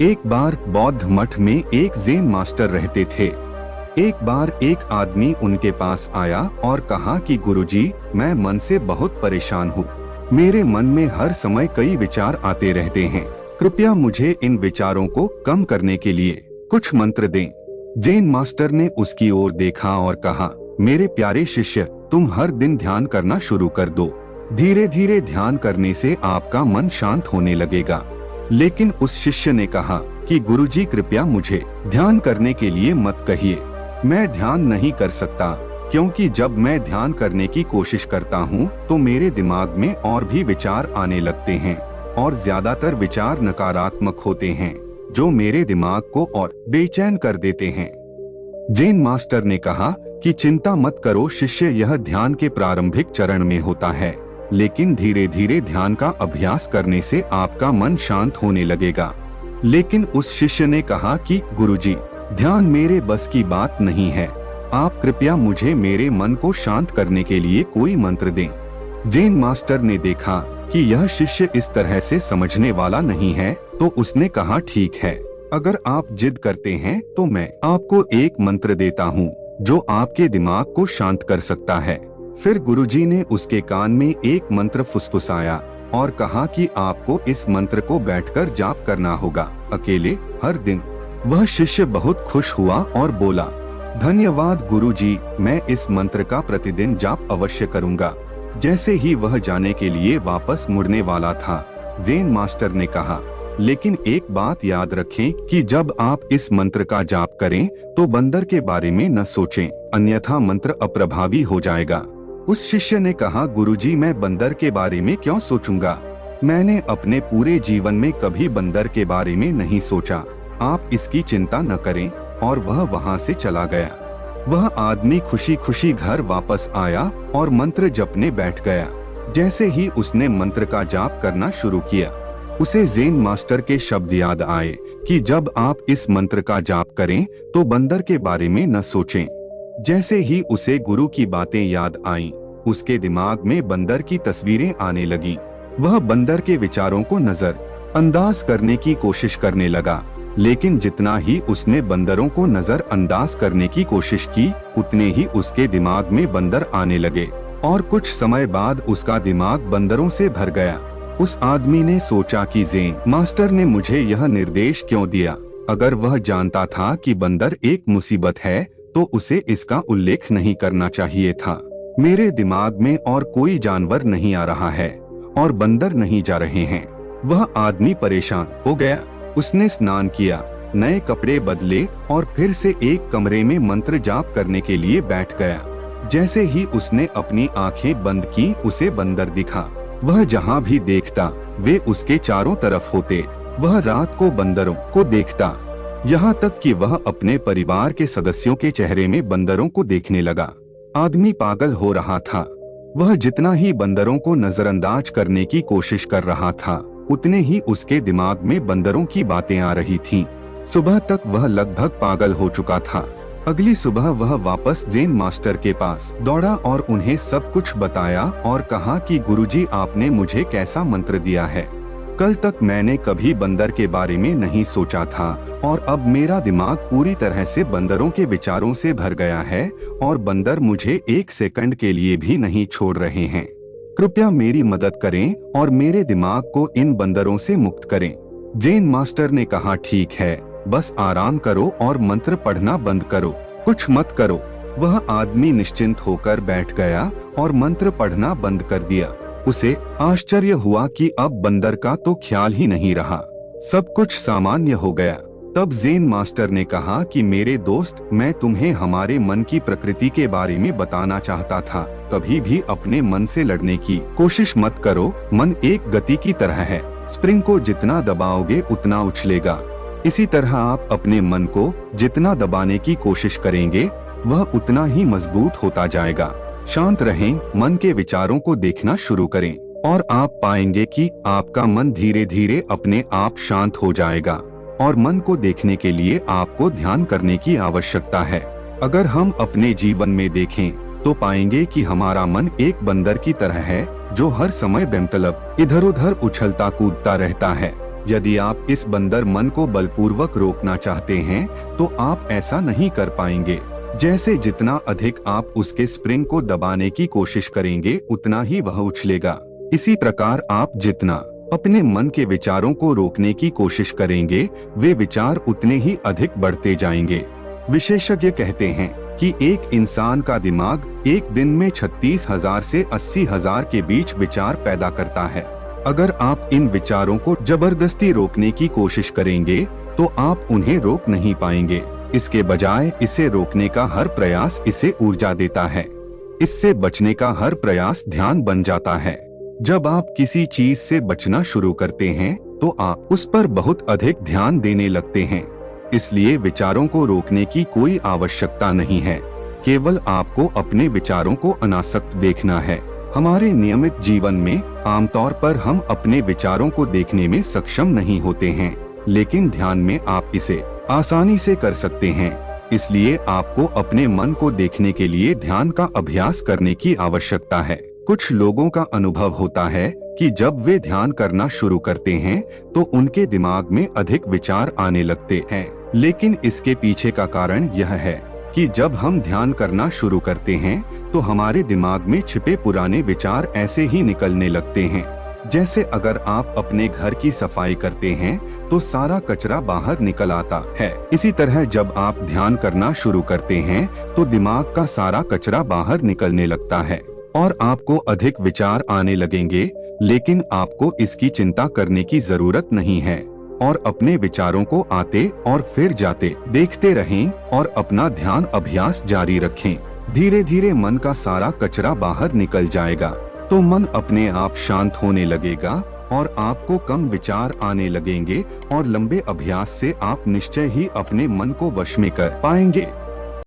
एक बार बौद्ध मठ में एक ज़ेन मास्टर रहते थे। एक बार एक आदमी उनके पास आया और कहा कि गुरुजी, मैं मन से बहुत परेशान हूँ। मेरे मन में हर समय कई विचार आते रहते हैं। कृपया मुझे इन विचारों को कम करने के लिए कुछ मंत्र दें। ज़ेन मास्टर ने उसकी ओर देखा और कहा, मेरे प्यारे शिष्य, तुम हर दिन ध्यान करना शुरू कर दो। धीरे धीरे ध्यान करने से आपका मन शांत होने लगेगा। लेकिन उस शिष्य ने कहा कि गुरुजी, कृपया मुझे ध्यान करने के लिए मत कहिए। मैं ध्यान नहीं कर सकता, क्योंकि जब मैं ध्यान करने की कोशिश करता हूँ तो मेरे दिमाग में और भी विचार आने लगते हैं और ज्यादातर विचार नकारात्मक होते हैं, जो मेरे दिमाग को और बेचैन कर देते हैं। ज़ेन मास्टर ने कहा कि चिंता मत करो शिष्य, यह ध्यान के प्रारंभिक चरण में होता है, लेकिन धीरे धीरे ध्यान का अभ्यास करने से आपका मन शांत होने लगेगा। लेकिन उस शिष्य ने कहा कि गुरुजी, ध्यान मेरे बस की बात नहीं है। आप कृपया मुझे मेरे मन को शांत करने के लिए कोई मंत्र दें। ज़ेन मास्टर ने देखा कि यह शिष्य इस तरह से समझने वाला नहीं है, तो उसने कहा, ठीक है, अगर आप जिद करते हैं तो मैं आपको एक मंत्र देता हूँ जो आपके दिमाग को शांत कर सकता है। फिर गुरुजी ने उसके कान में एक मंत्र फुसफुसाया और कहा कि आपको इस मंत्र को बैठकर जाप करना होगा, अकेले, हर दिन। वह शिष्य बहुत खुश हुआ और बोला, धन्यवाद गुरुजी, मैं इस मंत्र का प्रतिदिन जाप अवश्य करूंगा। जैसे ही वह जाने के लिए वापस मुड़ने वाला था, ज़ेन मास्टर ने कहा, लेकिन एक बात याद रखें कि जब आप इस मंत्र का जाप करें तो बंदर के बारे में न सोचें, अन्यथा मंत्र अप्रभावी हो जाएगा। उस शिष्य ने कहा, गुरुजी, मैं बंदर के बारे में क्यों सोचूंगा? मैंने अपने पूरे जीवन में कभी बंदर के बारे में नहीं सोचा। आप इसकी चिंता न करें। और वह वहां से चला गया। वह आदमी खुशी खुशी घर वापस आया और मंत्र जपने बैठ गया। जैसे ही उसने मंत्र का जाप करना शुरू किया, उसे ज़ेन मास्टर के शब्द याद आए कि जब आप इस मंत्र का जाप करें तो बंदर के बारे में न सोचें। जैसे ही उसे गुरु की बातें याद आईं, उसके दिमाग में बंदर की तस्वीरें आने लगी। वह बंदर के विचारों को नजर अंदाज करने की कोशिश करने लगा, लेकिन जितना ही उसने बंदरों को नजर अंदाज करने की कोशिश की, उतने ही उसके दिमाग में बंदर आने लगे और कुछ समय बाद उसका दिमाग बंदरों से भर गया। उस आदमी ने सोचा कि ज़ेन मास्टर ने मुझे यह निर्देश क्यों दिया? अगर वह जानता था कि बंदर एक मुसीबत है तो उसे इसका उल्लेख नहीं करना चाहिए था। मेरे दिमाग में और कोई जानवर नहीं आ रहा है और बंदर नहीं जा रहे हैं। वह आदमी परेशान हो गया। उसने स्नान किया, नए कपड़े बदले और फिर से एक कमरे में मंत्र जाप करने के लिए बैठ गया। जैसे ही उसने अपनी आंखें बंद की, उसे बंदर दिखा। वह जहाँ भी देखता वे उसके चारों तरफ होते। वह रात को बंदरों को देखता, यहाँ तक कि वह अपने परिवार के सदस्यों के चेहरे में बंदरों को देखने लगा। आदमी पागल हो रहा था। वह जितना ही बंदरों को नजरअंदाज करने की कोशिश कर रहा था, उतने ही उसके दिमाग में बंदरों की बातें आ रही थीं। सुबह तक वह लगभग पागल हो चुका था। अगली सुबह वह वापस ज़ेन मास्टर के पास दौड़ा और उन्हें सब कुछ बताया और कहा कि गुरुजी, आपने मुझे कैसा मंत्र दिया है? कल तक मैंने कभी बंदर के बारे में नहीं सोचा था और अब मेरा दिमाग पूरी तरह से बंदरों के विचारों से भर गया है और बंदर मुझे एक सेकंड के लिए भी नहीं छोड़ रहे हैं। कृपया मेरी मदद करें और मेरे दिमाग को इन बंदरों से मुक्त करें। ज़ेन मास्टर ने कहा, ठीक है, बस आराम करो और मंत्र पढ़ना बंद करो, कुछ मत करो। वह आदमी निश्चिंत होकर बैठ गया और मंत्र पढ़ना बंद कर दिया। उसे आश्चर्य हुआ कि अब बंदर का तो ख्याल ही नहीं रहा, सब कुछ सामान्य हो गया। तब ज़ेन मास्टर ने कहा कि मेरे दोस्त, मैं तुम्हें हमारे मन की प्रकृति के बारे में बताना चाहता था। कभी भी अपने मन से लड़ने की कोशिश मत करो। मन एक गति की तरह है, स्प्रिंग को जितना दबाओगे उतना उछलेगा। इसी तरह आप अपने मन को जितना दबाने की कोशिश करेंगे, वह उतना ही मजबूत होता जाएगा। शांत रहें, मन के विचारों को देखना शुरू करें और आप पाएंगे कि आपका मन धीरे धीरे अपने आप शांत हो जाएगा। और मन को देखने के लिए आपको ध्यान करने की आवश्यकता है। अगर हम अपने जीवन में देखें तो पाएंगे कि हमारा मन एक बंदर की तरह है जो हर समय बेमतलब इधर उधर उछलता कूदता रहता है। यदि आप इस बंदर मन को बलपूर्वक रोकना चाहते हैं तो आप ऐसा नहीं कर पाएंगे। जैसे जितना अधिक आप उसके स्प्रिंग को दबाने की कोशिश करेंगे उतना ही वह उछलेगा। इसी प्रकार आप जितना अपने मन के विचारों को रोकने की कोशिश करेंगे वे विचार उतने ही अधिक बढ़ते जाएंगे। विशेषज्ञ कहते हैं कि एक इंसान का दिमाग एक दिन में 36,000 से 80,000 के बीच विचार पैदा करता है। अगर आप इन विचारों को जबरदस्ती रोकने की कोशिश करेंगे तो आप उन्हें रोक नहीं पाएंगे। इसके बजाय इसे रोकने का हर प्रयास इसे ऊर्जा देता है। इससे बचने का हर प्रयास ध्यान बन जाता है। जब आप किसी चीज से बचना शुरू करते हैं तो आप उस पर बहुत अधिक ध्यान देने लगते हैं। इसलिए विचारों को रोकने की कोई आवश्यकता नहीं है, केवल आपको अपने विचारों को अनासक्त देखना है। हमारे नियमित जीवन में आमतौर पर हम अपने विचारों को देखने में सक्षम नहीं होते हैं, लेकिन ध्यान में आप इसे आसानी से कर सकते हैं। इसलिए आपको अपने मन को देखने के लिए ध्यान का अभ्यास करने की आवश्यकता है। कुछ लोगों का अनुभव होता है कि जब वे ध्यान करना शुरू करते हैं तो उनके दिमाग में अधिक विचार आने लगते हैं, लेकिन इसके पीछे का कारण यह है कि जब हम ध्यान करना शुरू करते हैं तो हमारे दिमाग में छिपे पुराने विचार ऐसे ही निकलने लगते हैं। जैसे अगर आप अपने घर की सफाई करते हैं तो सारा कचरा बाहर निकल आता है। इसी तरह जब आप ध्यान करना शुरू करते हैं तो दिमाग का सारा कचरा बाहर निकलने लगता है और आपको अधिक विचार आने लगेंगे, लेकिन आपको इसकी चिंता करने की जरूरत नहीं है और अपने विचारों को आते और फिर जाते देखते रहें और अपना ध्यान अभ्यास जारी रखें। धीरे धीरे मन का सारा कचरा बाहर निकल जाएगा तो मन अपने आप शांत होने लगेगा और आपको कम विचार आने लगेंगे और लंबे अभ्यास से आप निश्चय ही अपने मन को वश में कर पाएंगे।